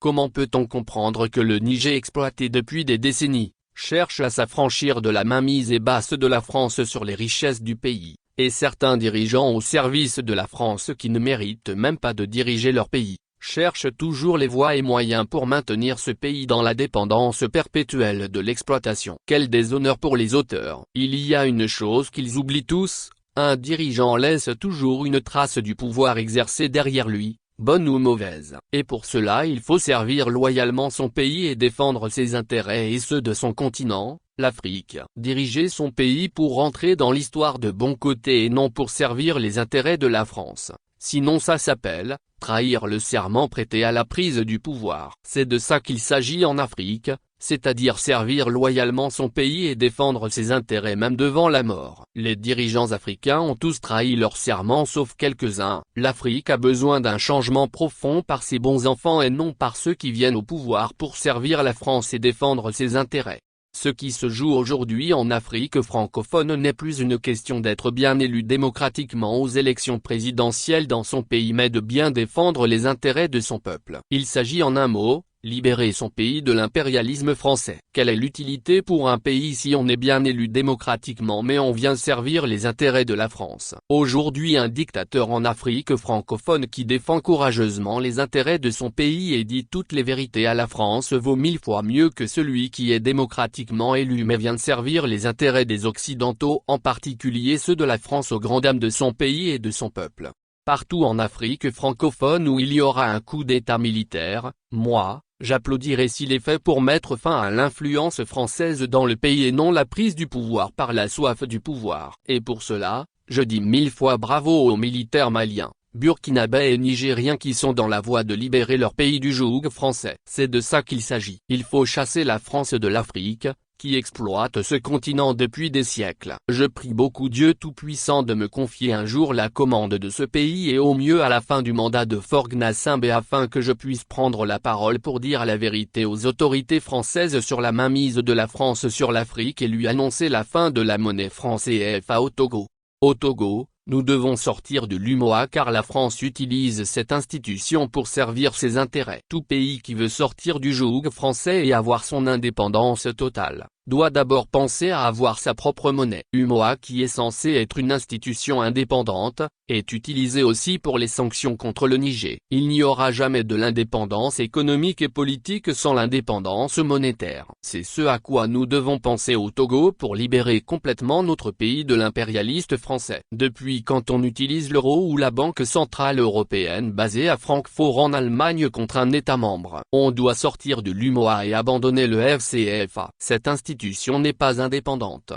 Comment peut-on comprendre que le Niger, exploité depuis des décennies, cherche à s'affranchir de la mainmise et basse de la France sur les richesses du pays, et certains dirigeants au service de la France qui ne méritent même pas de diriger leur pays, cherchent toujours les voies et moyens pour maintenir ce pays dans la dépendance perpétuelle de l'exploitation. Quel déshonneur pour les auteurs. Il y a une chose qu'ils oublient tous, un dirigeant laisse toujours une trace du pouvoir exercé derrière lui, bonne ou mauvaise. Et pour cela il faut servir loyalement son pays et défendre ses intérêts et ceux de son continent, l'Afrique. Diriger son pays pour rentrer dans l'histoire de bon côté et non pour servir les intérêts de la France. Sinon ça s'appelle trahir le serment prêté à la prise du pouvoir. C'est de ça qu'il s'agit en Afrique, c'est-à-dire servir loyalement son pays et défendre ses intérêts même devant la mort. Les dirigeants africains ont tous trahi leur serment sauf quelques-uns. L'Afrique a besoin d'un changement profond par ses bons enfants et non par ceux qui viennent au pouvoir pour servir la France et défendre ses intérêts. Ce qui se joue aujourd'hui en Afrique francophone n'est plus une question d'être bien élu démocratiquement aux élections présidentielles dans son pays mais de bien défendre les intérêts de son peuple. Il s'agit en un mot, libérer son pays de l'impérialisme français. Quelle est l'utilité pour un pays si on est bien élu démocratiquement mais on vient servir les intérêts de la France? Aujourd'hui un dictateur en Afrique francophone qui défend courageusement les intérêts de son pays et dit toutes les vérités à la France vaut 1000 fois mieux que celui qui est démocratiquement élu mais vient de servir les intérêts des Occidentaux, en particulier ceux de la France aux grandes dames de son pays et de son peuple. Partout en Afrique francophone où il y aura un coup d'état militaire, moi, j'applaudirai s'il est fait pour mettre fin à l'influence française dans le pays et non la prise du pouvoir par la soif du pouvoir. Et pour cela, je dis 1000 fois bravo aux militaires maliens, burkinabés et nigériens qui sont dans la voie de libérer leur pays du joug français. C'est de ça qu'il s'agit. Il faut chasser la France de l'Afrique, qui exploite ce continent depuis des siècles. Je prie beaucoup Dieu Tout-Puissant de me confier un jour la commande de ce pays et au mieux à la fin du mandat de Faure Gnassingbé afin que je puisse prendre la parole pour dire la vérité aux autorités françaises sur la mainmise de la France sur l'Afrique et lui annoncer la fin de la monnaie franc CFA au Togo. Au Togo, nous devons sortir de l'UMOA car la France utilise cette institution pour servir ses intérêts. Tout pays qui veut sortir du joug français et avoir son indépendance totale, doit d'abord penser à avoir sa propre monnaie. UMOA qui est censée être une institution indépendante, est utilisée aussi pour les sanctions contre le Niger. Il n'y aura jamais de l'indépendance économique et politique sans l'indépendance monétaire. C'est ce à quoi nous devons penser au Togo pour libérer complètement notre pays de l'impérialiste français. Depuis quand on utilise l'euro ou la Banque Centrale Européenne basée à Francfort en Allemagne contre un État membre, on doit sortir de l'UMOA et abandonner le FCFA. Cette institution n'est pas indépendante.